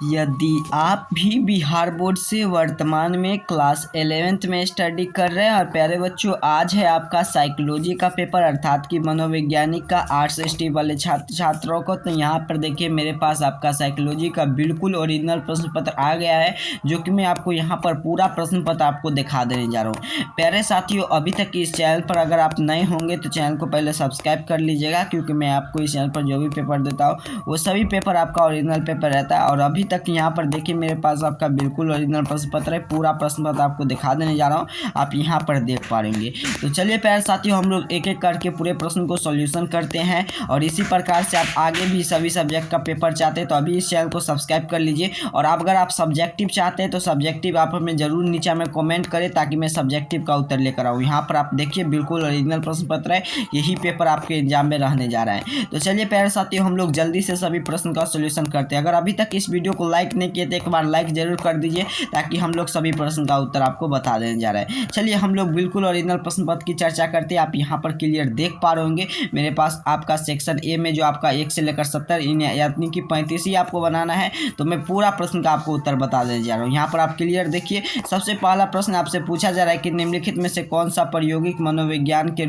यदि आप भी बिहार बोर्ड से वर्तमान में क्लास 11th में स्टडी कर रहे हैं और प्यारे बच्चों, आज है आपका साइकोलॉजी का पेपर अर्थात कि मनोवैज्ञानिक का आर्ट्स स्ट्रीम वाले छात्रों को। तो यहाँ पर देखिए मेरे पास आपका साइकोलॉजी का बिल्कुल ओरिजिनल प्रश्न पत्र आ गया है, जो कि मैं आपको यहाँ पर पूरा प्रश्न पत्र आपको दिखा देने जा रहा हूँ। प्यारे साथियों, अभी तक इस चैनल पर अगर आप नए होंगे तो चैनल को पहले सब्सक्राइब कर लीजिएगा, क्योंकि मैं आपको इस चैनल पर जो भी पेपर देता हूँ वो सभी पेपर आपका ओरिजिनल पेपर रहता है। और अभी तक यहाँ पर देखिए मेरे पास आपका बिल्कुल ओरिजिनल प्रश्न पत्र है, पूरा प्रश्न पत्र आपको दिखा देने जा रहा हूँ, आप यहाँ पर देख पाएंगे। तो चलिए प्यारे साथियों, हम लोग एक एक करके पूरे प्रश्न को सॉल्यूशन करते हैं। और इसी प्रकार से आप आगे भी सभी सब्जेक्ट का पेपर चाहते हैं तो अभी इस चैनल को सब्सक्राइब कर लीजिए। और अगर आप सब्जेक्टिव चाहते हैं तो सब्जेक्टिव आप हमें जरूर नीचे में कमेंट करें, ताकि मैं सब्जेक्टिव का उत्तर लेकर आऊँ। यहाँ पर आप देखिए बिल्कुल ओरिजिनल प्रश्न पत्र है, यही पेपर आपके एग्जाम में रहने जा रहा है। तो चलिए प्यारे साथियों, हम लोग जल्दी से सभी प्रश्न का सॉल्यूशन करते हैं। अगर अभी तक इस वीडियो को लाइक नहीं किए तो एक बार लाइक जरूर कर दीजिए, ताकि हम लोग सभी प्रश्न का उत्तर आपको बता देने जा रहे हैं। चलिए हम लोग बिल्कुल ओरिजिनल प्रश्न पत्र की चर्चा करते हैं। आप यहाँ पर क्लियर देख पा रहे होंगे मेरे पास आपका सेक्शन ए में जो आपका 1 से लेकर 70 यानी कि 35 ही आपको बनाना है, तो मैं पूरा प्रश्न का आपको उत्तर बता देने जा रहा हूँ। यहाँ पर आप क्लियर देखिए, सबसे पहला प्रश्न आपसे पूछा जा रहा है कि निम्नलिखित में से कौन सा प्रायोगिक मनोविज्ञान के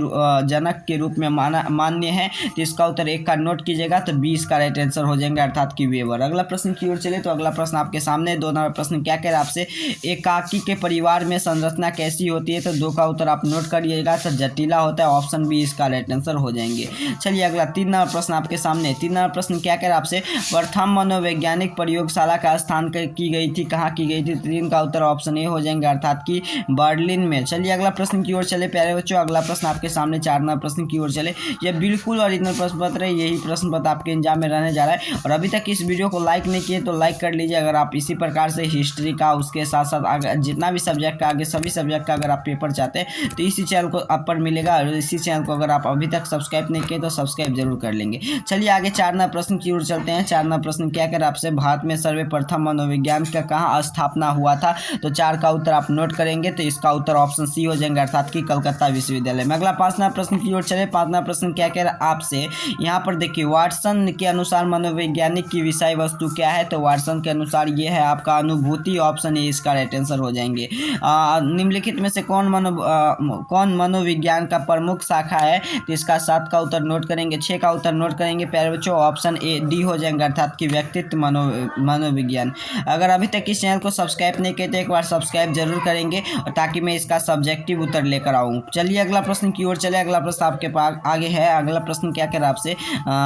जनक के रूप में मान्य है। तो इसका उत्तर 1 का नोट कीजिएगा, तो 20 का राइट आंसर हो जाएंगे, अर्थात कि वेबर। अगला प्रश्न की ओर चले तो अगला प्रश्न आपके सामने 2 नंबर प्रश्न क्या कह रहा है आपसे, एकाकी के परिवार में संरचना कैसी होती है। तो 2 का उत्तर आप नोट करिएगा, तो जटिला होता है, ऑप्शन बी इसका राइट आंसर हो जाएंगे। चलिए अगला 3 नंबर प्रश्न आपके सामने, 3 नंबर प्रश्न क्या कह रहा है आपसे, प्रथम मनोवैज्ञानिक प्रयोगशाला का स्थान की गई थी, कहाँ की गई थी। 3 का उत्तर ऑप्शन ए हो जाएंगे, अर्थात कि बर्लिन में। चलिए अगला प्रश्न की ओर चले प्यारे बच्चों, अगला प्रश्न आपके सामने 4 नंबर प्रश्न की ओर चले। यह बिल्कुल ओरिजिनल प्रश्न पत्र है, यही प्रश्न पत्र आपके एग्जाम में रहने जा रहा है। और अभी तक इस वीडियो को लाइक नहीं किए तो लाइक कर लीजिए। अगर आप इसी प्रकार से हिस्ट्री का, उसके साथ साथ जितना भी सब्जेक्ट का, आगे सभी सब्जेक्ट का अगर आप पेपर चाहते हैं तो इसी चैनल को आप पर मिलेगा। और इसी चैनल को अगर आप अभी तक सब्सक्राइब नहीं किए तो सब्सक्राइब जरूर कर लेंगे। चलिए आगे 4 नंबर प्रश्न की ओर चलते हैं। 4 नंबर प्रश्न क्या कर आपसे, भारत में सर्वप्रथम मनोविज्ञान का कहाँ स्थापना हुआ था। तो 4 का उत्तर आप नोट करेंगे, तो इसका उत्तर ऑप्शन सी हो जाएंगे, अर्थात कि कलकत्ता विश्वविद्यालय में। अगला 5 नंबर प्रश्न की ओर चले। 5 नंबर प्रश्न क्या कह रहा है आपसे, यहाँ पर देखिए वाटसन के अनुसार मनोवैज्ञानिक की विषय वस्तु क्या है। तो वाटसन के अनुसार ये है आपका अनुभूति, ऑप्शन ए इसका राइट आंसर हो जाएंगे। निम्नलिखित में से कौन मनोविज्ञान का प्रमुख शाखा है। तो इसका 7 का उत्तर नोट करेंगे। 6 का उत्तर नोट करेंगे प्यारे बच्चों, ऑप्शन ए डी हो जाएंगे, अर्थात कि व्यक्तित्व मनोविज्ञान। अगर अभी तक इस चैनल को सब्सक्राइब नहीं किए तो एक बार सब्सक्राइब जरूर करेंगे, ताकि मैं इसका सब्जेक्टिव उत्तर लेकर आऊँ। चलिए अगला प्रश्न की ओर चले। अगला प्रश्न आपके पास आगे है। अगला प्रश्न क्या कह रहा है आपसे,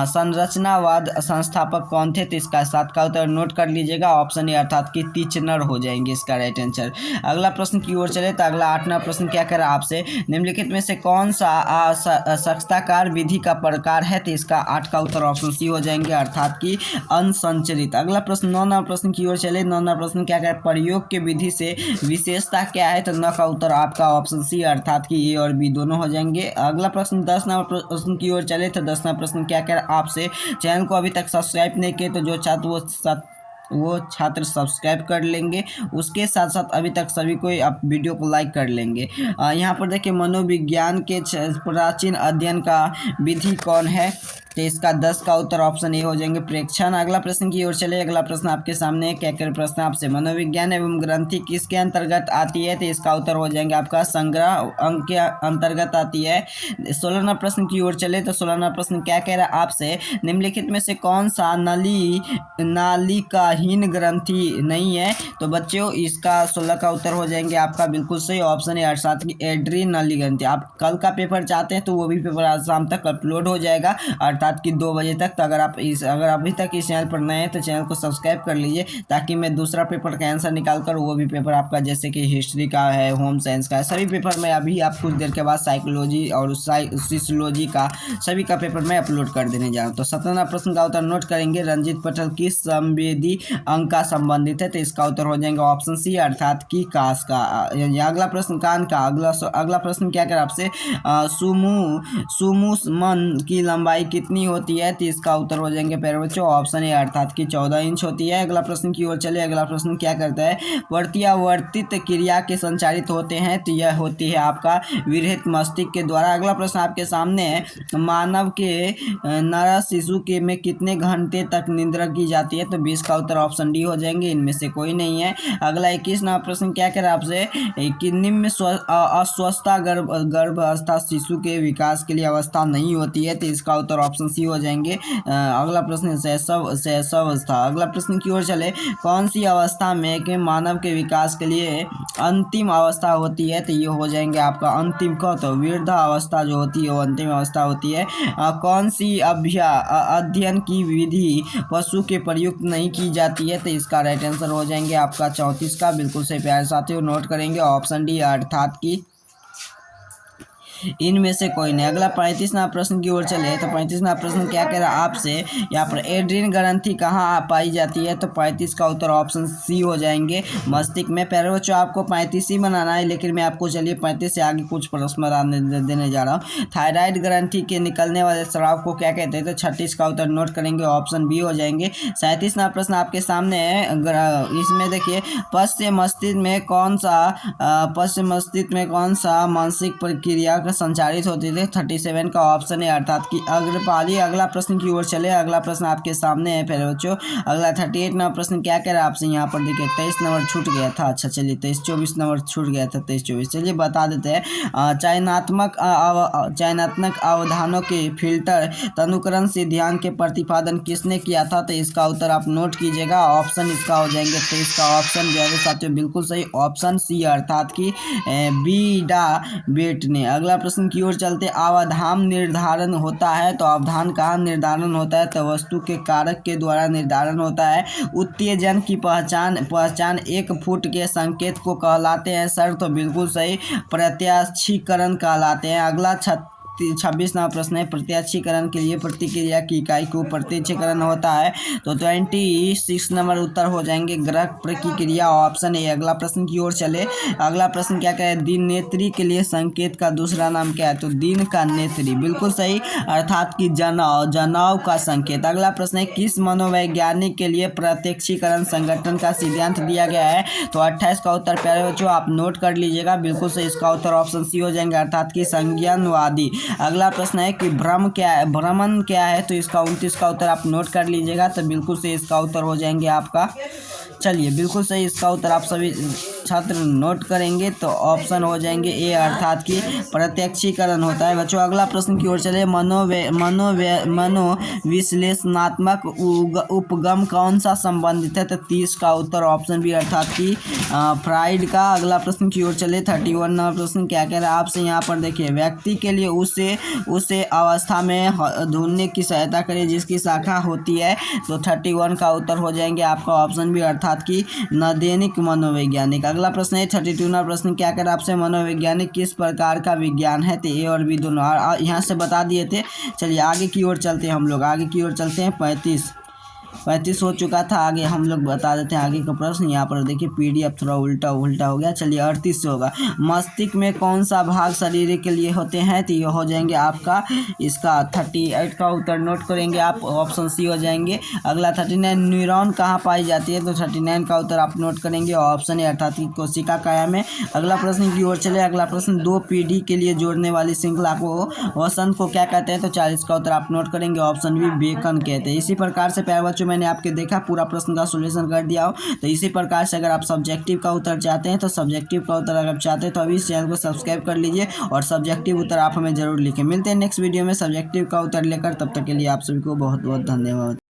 संरचनावाद संस्थापक कौन थे। तो इसका 7 का उत्तर नोट कर लीजिएगा, ऑप्शन ए अर्थात कि तीक्ष्णर हो जाएंगे इसका राइट आंसर। अगला प्रश्न की ओर चले तो अगला 8वां प्रश्न क्या कह रहा है आपसे, निम्नलिखित में से कौन सा सख्ताकार विधि का प्रकार है। तो इसका 8 का उत्तर ऑप्शन सी हो जाएंगे, अर्थात कि अनसंचरित। अगला प्रश्न 9 नंबर प्रश्न की ओर चले। 9 नंबर प्रश्न क्या कह रहा है, प्रयोग के विधि से विशेषता क्या है। तो 9 का उत्तर आपका ऑप्शन सी, अर्थात कि ए और बी दोनों हो जाएंगे। अगला प्रश्न 10 नंबर प्रश्न की ओर चले तो 10वां प्रश्न क्या कह रहा है आपसे, चैनल को अभी तक सब्सक्राइब नहीं किए तो जो छात्र वो छात्र सब्सक्राइब कर लेंगे, उसके साथ साथ अभी तक सभी को आप वीडियो को लाइक कर लेंगे। यहाँ पर देखिए मनोविज्ञान के प्राचीन अध्ययन का विधि कौन है। तो इसका 10 का उत्तर ऑप्शन ए हो जाएंगे, प्रेक्षण। अगला प्रश्न की ओर चले। अगला प्रश्न आपके सामने क्या कर प्रश्न आपसे, मनोविज्ञान एवं ग्रंथि किसके अंतर्गत आती है। तो इसका उत्तर हो जाएंगे आपका संग्रह अंक के अंतर्गत आती है। 16वां प्रश्न की ओर चले तो 16वां प्रश्न क्या कह रहा है आपसे, निम्नलिखित में से कौन सा नालिकाहीन ग्रंथि नहीं है। तो बच्चों इसका 16 का उत्तर हो जाएंगे आपका बिल्कुल सही, ऑप्शन ए अर्थात कि एड्रीनली ग्रंथि। आप कल का पेपर चाहते हैं तो वो भी पेपर आज शाम तक अपलोड हो जाएगा, अर्थात कि 2 बजे तक। तो अगर अभी तक इस चैनल पर नए हैं तो चैनल को सब्सक्राइब कर लीजिए, ताकि मैं दूसरा पेपर का आंसर निकाल कर वो भी पेपर आपका, जैसे कि हिस्ट्री का है, होम साइंस का है, सभी पेपर मैं अभी आप कुछ देर के बाद साइकोलॉजी और सोशियोलॉजी का सभी का पेपर मैं अपलोड कर देने जा रहा हूँ। तो 17वां प्रश्न का उत्तर नोट करेंगे, रंजित पटल किस संवेदी अंग का संबंधित है। तो इसका उत्तर हो जाएंगे ऑप्शन सी, अर्थात कि काश का। अगला प्रश्न कान का। अगला प्रश्न क्या कर आपसे, सुमु मन की लंबाई कितनी कितनी होती है? तो इसका उत्तर हो जाएंगे प्यारे बच्चों ऑप्शन ए अर्थात की 14 इंच होती है। अगला प्रश्न की ओर चले। अगला प्रश्न क्या करता है? प्रत्यावर्तित क्रिया के संचारित होते हैं, तो यह होती है आपका विरहित मस्तिष्क के द्वारा। अगला प्रश्न आपके सामने है, मानव के नर शिशु के में कितने घंटे तक निद्रा की जाती है? तो 20 का उत्तर ऑप्शन डी हो जाएंगे, इनमें से कोई नहीं है। अगला 21वां प्रश्न क्या कह रहा है आपसे कि निम्न अस्वस्थता गर्भावस्था शिशु के विकास के लिए अवस्था नहीं होती है, तो इसका उत्तर ऑप्शन सी हो जाएंगे। अगला प्रश्न शैशवावस्था। अगला प्रश्न की ओर चले, कौन सी अवस्था में कि मानव के विकास के लिए अंतिम अवस्था होती है? तो ये हो जाएंगे आपका अंतिम का, तो वृद्धावस्था जो होती है वो अंतिम अवस्था होती है। कौन सी अध्ययन की विधि पशु के प्रयुक्त नहीं की जाती है? तो इसका राइट आंसर हो जाएंगे आपका 34 का। बिल्कुल से प्यारे साथियों नोट करेंगे ऑप्शन डी अर्थात की इनमें से कोई नहीं। अगला 35वां प्रश्न की ओर चले, तो 35वां प्रश्न क्या कह रहा है आपसे, यहाँ पर एड्रीन ग्रंथि कहाँ पाई जाती है? तो 35 का उत्तर ऑप्शन सी हो जाएंगे मस्तिष्क में। प्यारे बच्चों आपको 35 ही बनाना है, लेकिन मैं आपको चलिए 35 से आगे कुछ प्रश्न देने जा रहा हूँ। थायराइड ग्रंथि के निकलने वाले स्राव को क्या कहते हैं? तो 36 का उत्तर नोट करेंगे, ऑप्शन बी हो जाएंगे। 37वां प्रश्न आपके सामने है, इसमें देखिए पश्चिम मस्तिष्क में कौन सा मानसिक प्रक्रिया संचारित होती थी? 37 का ऑप्शन है अर्थात की अग्रपाली। अगला प्रश्न की ओर चले। अगला प्रश्न आपके सामने है प्यारे बच्चों। अगला 38 नंबर प्रश्न क्या कह रहा है आपसे, यहाँ पर देखिए 23 नंबर छूट गया था। अच्छा चलिए 23-24 नंबर छूट गया था, 23-24 चलिए बता देते हैं। चयनात्मक अवधानों के फिल्टर तनुकरण सिद्धांत के प्रतिपादन किसने किया था? तो इसका उत्तर आप नोट कीजिएगा, ऑप्शन इसका हो जाएंगे 23 का ऑप्शन प्यारे साथियों बिल्कुल सही ऑप्शन सी अर्थात की बीडा बेट ने। अगला प्रश्न की ओर चलते, अवधान निर्धारण होता है, तो अवधान कहाँ निर्धारण होता है? तो वस्तु के कारक के द्वारा निर्धारण होता है। उत्तेजन की पहचान एक फुट के संकेत को कहलाते हैं सर, तो बिल्कुल सही प्रत्याक्षीकरण कहलाते हैं। अगला 26वां प्रश्न है, प्रत्याक्षीकरण के लिए प्रतिक्रिया की इकाई को प्रत्याक्षीकरण होता है, तो 26 नंबर उत्तर हो जाएंगे ग्रह प्रतिक्रिया ऑप्शन ए। अगला प्रश्न की ओर चले। अगला प्रश्न क्या कहे, दिन नेत्री के लिए संकेत का दूसरा नाम क्या है? तो दिन का नेत्री बिल्कुल सही अर्थात की जनाव का संकेत। अगला प्रश्न है, किस मनोवैज्ञानिक के लिए प्रत्यक्षीकरण संगठन का सिद्धांत दिया गया है? तो 28 का उत्तर प्यारे बच्चों आप नोट कर लीजिएगा, बिल्कुल सही इसका उत्तर ऑप्शन सी हो जाएंगे अर्थात की संज्ञानवादी। अगला प्रश्न है कि भ्रमण क्या है? तो इसका 29 का उत्तर आप नोट कर लीजिएगा, तो बिल्कुल से इसका उत्तर हो जाएंगे आपका, चलिए बिल्कुल सही इसका उत्तर आप सभी छात्र नोट करेंगे, तो ऑप्शन हो जाएंगे ए अर्थात की प्रत्यक्षीकरण होता है बच्चों। अगला प्रश्न की ओर चले, मनोविश्लेषणात्मक उपगम कौन सा संबंधित है? तो 30 का उत्तर ऑप्शन बी अर्थात की फ्राइड का। अगला प्रश्न की ओर चले, 31 नंबर प्रश्न क्या कह रहा है आपसे, यहाँ पर देखिए व्यक्ति के लिए उसे अवस्था में ढूंढने की सहायता करे जिसकी शाखा होती है, तो 31 का उत्तर हो जाएंगे आपका ऑप्शन बी अर्थात की नैदानिक मनोवैज्ञानिक। अगला प्रश्न है 32वां प्रश्न क्या कर आपसे, मनोवैज्ञानिक किस प्रकार का विज्ञान है? तो ए और बी दोनों यहाँ से बता दिए थे। चलिए आगे की ओर चलते हैं, हम लोग आगे की ओर चलते हैं। 35 हो चुका था, आगे हम लोग बता देते हैं आगे का प्रश्न। यहाँ पर देखिए पीडीएफ थोड़ा उल्टा हो गया। चलिए 38 से होगा, मस्तिष्क में कौन सा भाग शरीर के लिए होते हैं? तो ये हो जाएंगे आपका इसका 38 का उत्तर नोट करेंगे आप, ऑप्शन सी हो जाएंगे। अगला 39 न्यूरॉन कहाँ पाई जाती है? तो 39 का उत्तर आप नोट करेंगे, ऑप्शन है अर्थात की कोशिका काया में। अगला प्रश्न की ओर चले। अगला प्रश्न, दो पीढ़ी के लिए जोड़ने वाली श्रृंखला को वसंत को क्या कहते हैं? तो 40 का उत्तर आप नोट करेंगे, ऑप्शन बी बेकन कहते हैं। इसी प्रकार से प्यारे बच्चों मैंने आपके देखा पूरा प्रश्न का सॉल्यूशन कर दिया हो, तो इसी प्रकार से अगर आप सब्जेक्टिव का उत्तर चाहते हैं तो सब्जेक्टिव का उत्तर अगर आप चाहते हैं तो अभी इस चैनल को सब्सक्राइब कर लीजिए और सब्जेक्टिव उत्तर आप हमें जरूर लिखें। मिलते हैं नेक्स्ट वीडियो में सब्जेक्टिव का उत्तर लेकर, तब तक के लिए आप सभी को बहुत बहुत धन्यवाद।